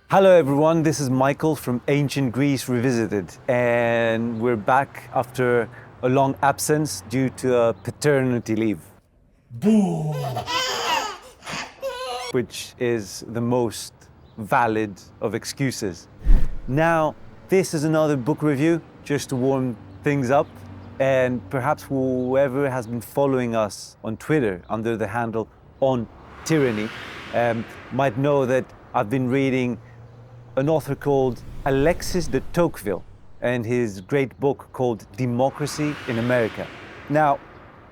Hello everyone, this is Michael from Ancient Greece Revisited, and we're back after a long absence due to a paternity leave. Boo! Which is the most valid of excuses. Now, this is another book review, just to warm things up, and perhaps whoever has been following us on Twitter under the handle On Tyranny might know that I've been reading an author called Alexis de Tocqueville and his great book called Democracy in America. Now,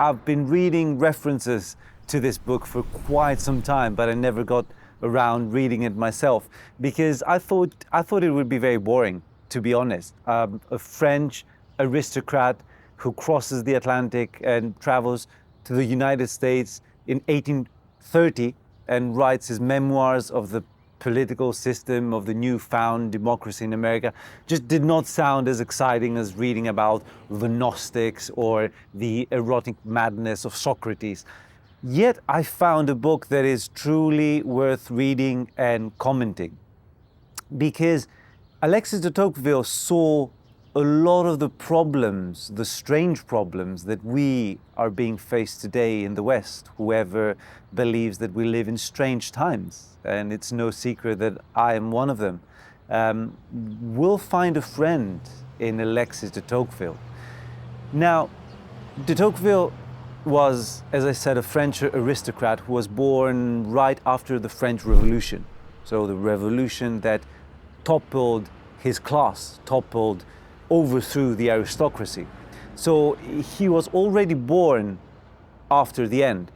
I've been reading references to this book for quite some time, but I never got around reading it myself because I thought it would be very boring, to be honest. A French aristocrat who crosses the Atlantic and travels to the United States in 1830 and writes his memoirs of the political system of the newfound democracy in America just did not sound as exciting as reading about the Gnostics or the erotic madness of Socrates. Yet I found a book that is truly worth reading and commenting, because Alexis de Tocqueville saw a lot of the problems, the strange problems that we are being faced today in the West, whoever believes that we live in strange times, and it's no secret that I am one of them, will find a friend in Alexis de Tocqueville. Now, de Tocqueville was, as I said, a French aristocrat who was born right after the French Revolution. So the revolution that toppled his class, overthrew the aristocracy. So he was already born after the end.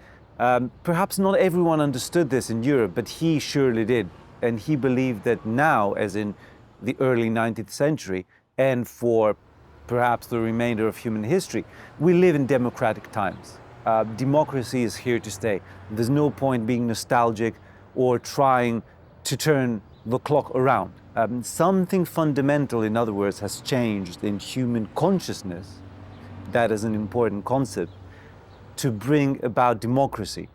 Perhaps not everyone understood this in Europe, but he surely did. And he believed that now, as in the early 19th century, and for perhaps the remainder of human history, we live in democratic times. Democracy is here to stay. There's no point being nostalgic or trying to turn the clock around. Something fundamental, in other words, has changed in human consciousness. That is an important concept to bring about democracy.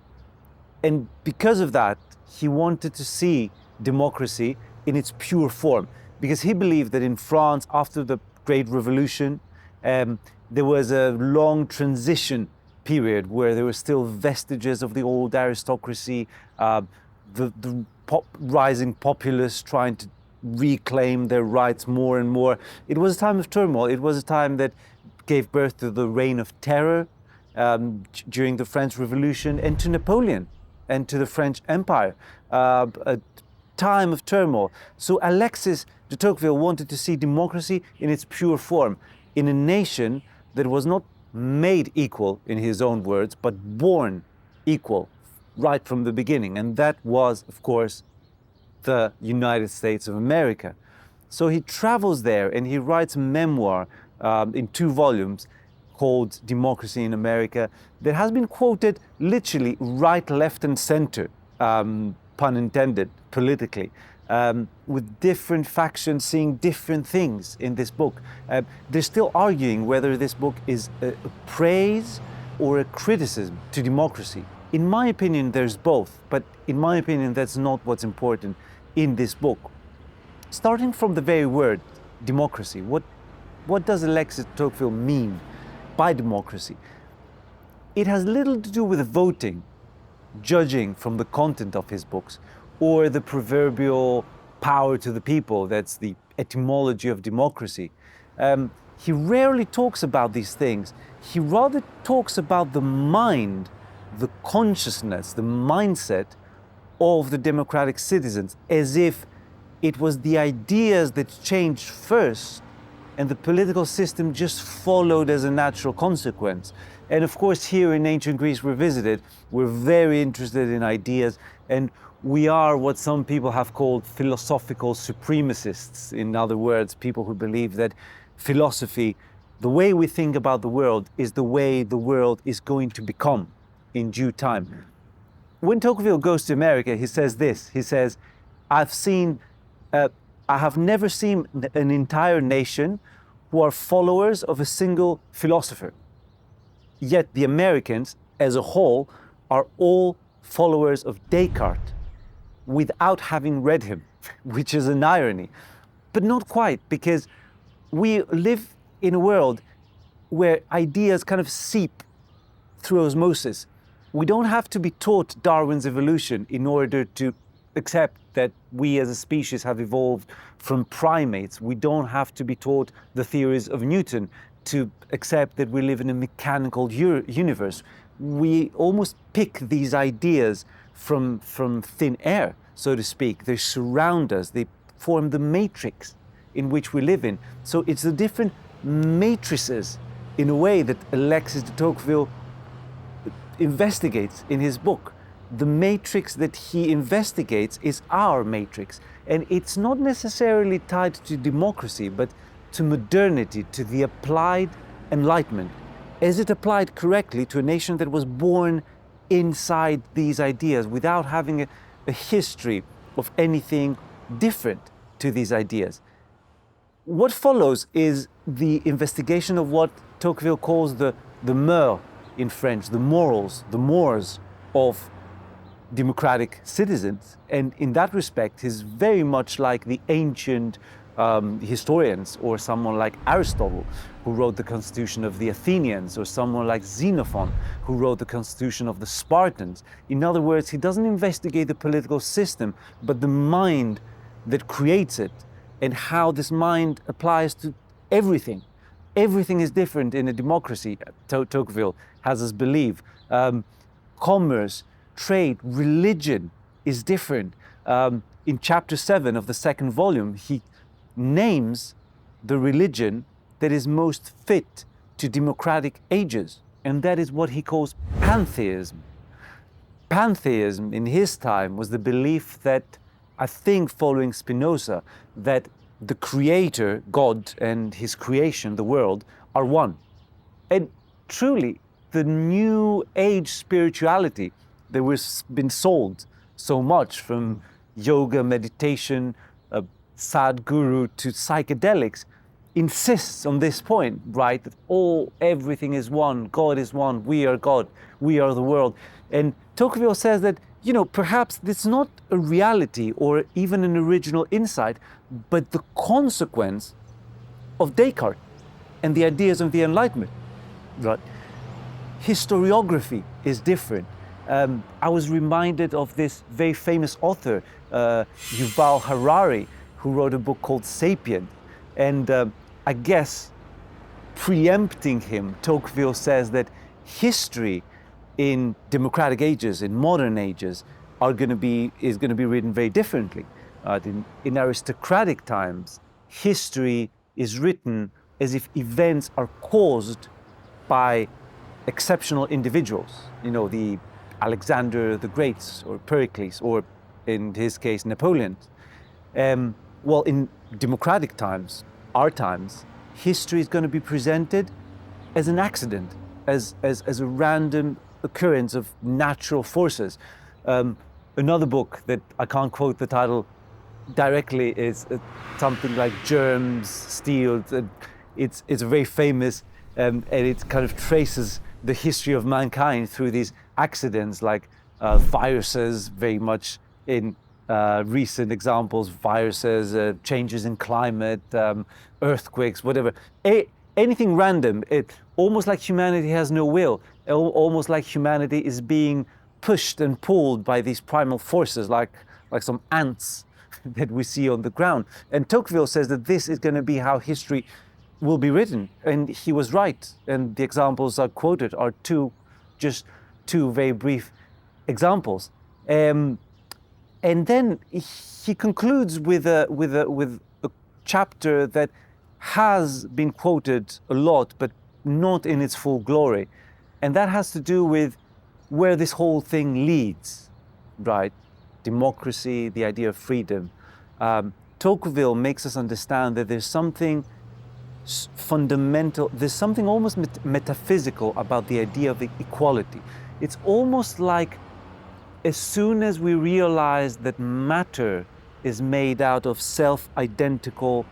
And because of that, he wanted to see democracy in its pure form, because he believed that in France, after the Great Revolution, there was a long transition period where there were still vestiges of the old aristocracy, the rising populace trying to reclaim their rights more and more. It was a time of turmoil. It was a time that gave birth to the Reign of Terror during the French Revolution, and to Napoleon and to the French Empire, a time of turmoil. So Alexis de Tocqueville wanted to see democracy in its pure form, in a nation that was not made equal, in his own words, but born equal right from the beginning. And that was, of course, the United States of America. So he travels there and he writes a memoir in 2 volumes called Democracy in America that has been quoted literally right, left and center, pun intended, politically, with different factions seeing different things in this book. They're still arguing whether this book is a praise or a criticism to democracy. In my opinion, there's both, but in my opinion, that's not what's important in this book. Starting from the very word democracy, what does Alexis de Tocqueville mean by democracy? It has little to do with voting, judging from the content of his books, or the proverbial power to the people. That's the etymology of democracy. He rarely talks about these things. He rather talks about the mind, the consciousness, the mindset of the democratic citizens, as if it was the ideas that changed first and the political system just followed as a natural consequence. And of course, here in Ancient Greece Revisited, we're very interested in ideas, and we are what some people have called philosophical supremacists. In other words, people who believe that philosophy, the way we think about the world, is the way the world is going to become in due time. When Tocqueville goes to America, he says this. He says, I have never seen an entire nation who are followers of a single philosopher. Yet the Americans, as a whole, are all followers of Descartes without having read him. which is an irony. But not quite, because we live in a world where ideas kind of seep through osmosis. We don't have to be taught Darwin's evolution in order to accept that we as a species have evolved from primates. We don't have to be taught the theories of Newton to accept that we live in a mechanical universe. We almost pick these ideas from thin air, so to speak. They surround us, they form the matrix in which we live in. So it's the different matrices, in a way, that Alexis de Tocqueville investigates in his book. The matrix that he investigates is our matrix, and it's not necessarily tied to democracy, but to modernity, to the applied Enlightenment, as it applied correctly to a nation that was born inside these ideas without having a history of anything different to these ideas. What follows is the investigation of what Tocqueville calls the mœurs in French, the morals, the mores of democratic citizens. And in that respect, he's very much like the ancient historians, or someone like Aristotle, who wrote the Constitution of the Athenians, or someone like Xenophon, who wrote the Constitution of the Spartans. In other words, he doesn't investigate the political system, but the mind that creates it, and how this mind applies to everything. Everything is different in a democracy, Tocqueville has us believe. Commerce, trade, religion is different. In chapter 7 of the second volume, he names the religion that is most fit to democratic ages, and that is what he calls pantheism. Pantheism in his time was the belief that, I think following Spinoza, that the creator, God, and his creation, the world, are one. And truly, the new age spirituality that was been sold so much, from yoga, meditation, Sadhguru to psychedelics, insists on this point, right? That everything is one, God is one, we are God, we are the world. And Tocqueville says that, perhaps it's not a reality or even an original insight, but the consequence of Descartes and the ideas of the Enlightenment, right? Historiography is different. I was reminded of this very famous author, Yuval Harari, who wrote a book called *Sapient*. And I guess, preempting him, Tocqueville says that history in democratic ages, in modern ages, is going to be written very differently. In aristocratic times, history is written as if events are caused by exceptional individuals. The Alexander the Great, or Pericles, or in his case, Napoleon. Well, in democratic times, our times, history is going to be presented as an accident, as a random occurrence of natural forces. Another book that I can't quote the title directly is something like Germs, Steel. It's very famous, and it kind of traces the history of mankind through these accidents, like viruses, very much in recent examples, viruses, changes in climate, earthquakes, whatever. Anything random, almost like humanity has no will, almost like humanity is being pushed and pulled by these primal forces, like some ants that we see on the ground. And Tocqueville says that this is going to be how history will be written. And he was right. And the examples I quoted are just two very brief examples. And then he concludes with a chapter that has been quoted a lot, but not in its full glory. And that has to do with where this whole thing leads, right? Democracy, the idea of freedom. Tocqueville makes us understand that there's something fundamental, there's something almost metaphysical about the idea of equality. It's almost like, as soon as we realize that matter is made out of self-identical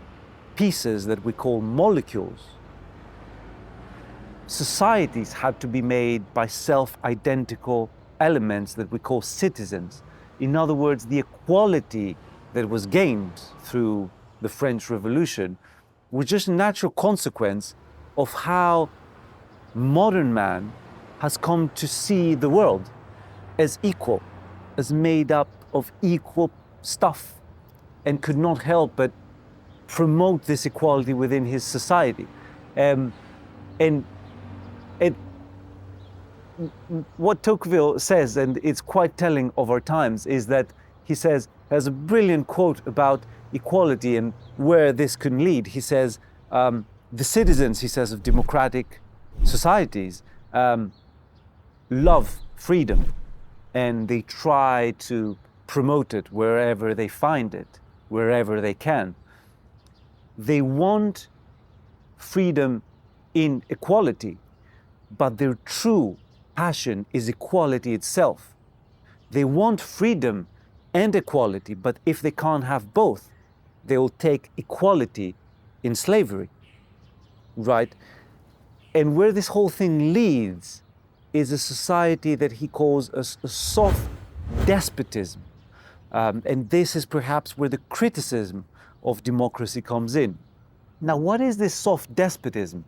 pieces that we call molecules, societies had to be made by self-identical elements that we call citizens. In other words, the equality that was gained through the French Revolution was just a natural consequence of how modern man has come to see the world as equal, as made up of equal stuff, and could not help but promote this equality within his society. And what Tocqueville says, and it's quite telling of our times, is that he says, has a brilliant quote about equality and where this can lead. He says, the citizens, he says, of democratic societies love freedom, and they try to promote it wherever they find it, wherever they can. They want freedom in equality, but their true passion is equality itself. They want freedom and equality, but if they can't have both, they will take equality in slavery, right? And where this whole thing leads is a society that he calls a soft despotism. And this is perhaps where the criticism of democracy comes in. Now, what is this soft despotism?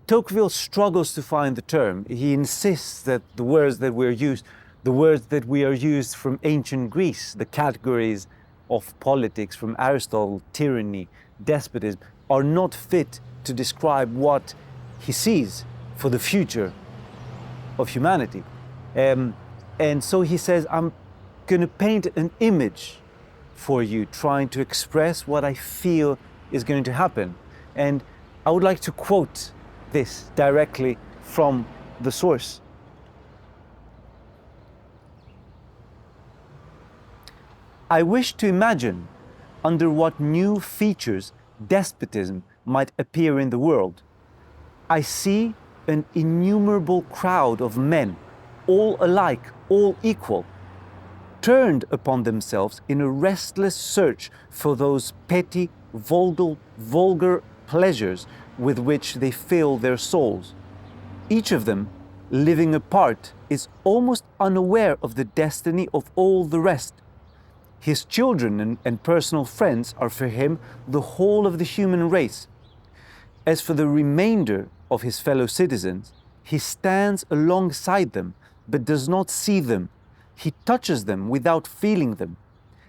Tocqueville struggles to find the term. He insists that the words that we are used from ancient Greece, the categories of politics from Aristotle, tyranny, despotism, are not fit to describe what he sees for the future of humanity. And so he says, I'm going to paint an image for you, trying to express what I feel is going to happen. And I would like to quote this directly from the source. I wish to imagine under what new features despotism might appear in the world. I see an innumerable crowd of men, all alike, all equal, turned upon themselves in a restless search for those petty, vulgar pleasures with which they fill their souls. Each of them, living apart, is almost unaware of the destiny of all the rest. His children and personal friends are for him the whole of the human race. As for the remainder of his fellow citizens, he stands alongside them, but does not see them. He touches them without feeling them.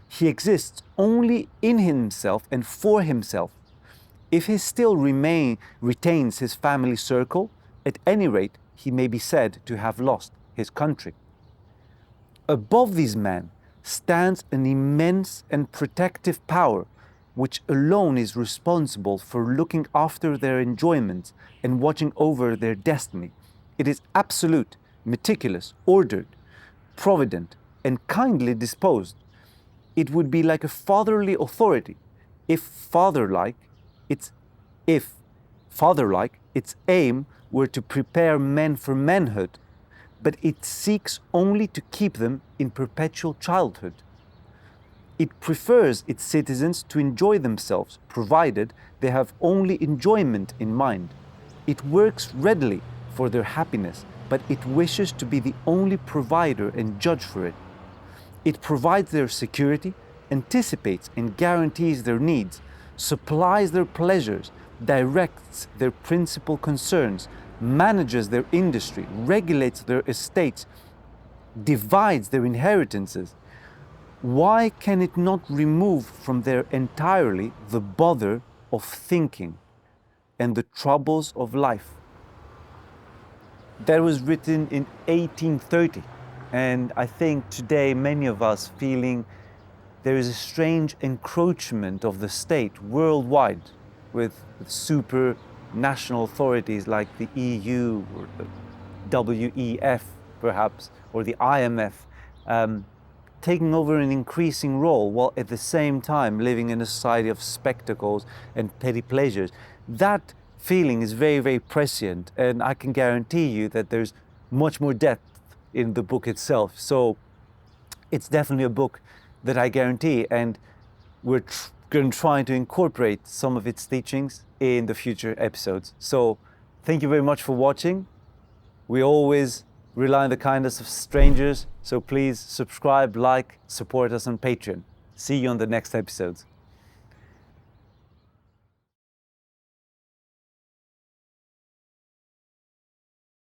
He exists only in himself and for himself. If he still retains his family circle, at any rate, he may be said to have lost his country. Above these men stands an immense and protective power, which alone is responsible for looking after their enjoyments and watching over their destiny. It is absolute, meticulous, ordered, provident, and kindly disposed. It would be like a fatherly authority, if fatherlike, its aim were to prepare men for manhood, but it seeks only to keep them in perpetual childhood. It prefers its citizens to enjoy themselves, provided they have only enjoyment in mind. It works readily for their happiness, but it wishes to be the only provider and judge for it. It provides their security, anticipates and guarantees their needs, supplies their pleasures, directs their principal concerns, manages their industry, regulates their estates, divides their inheritances. Why can it not remove from there entirely the bother of thinking and the troubles of life? That was written in 1830, and I think today many of us feeling there is a strange encroachment of the state worldwide with super national authorities like the EU or the WEF perhaps, or the IMF, taking over an increasing role while at the same time living in a society of spectacles and petty pleasures. That feeling is very, very prescient, and I can guarantee you that there's much more depth in the book itself. So it's definitely a book that I guarantee, and we're going to try to incorporate some of its teachings in the future episodes. So thank you very much for watching. We always rely on the kindness of strangers, so please subscribe, like, support us on Patreon. See you on the next episode.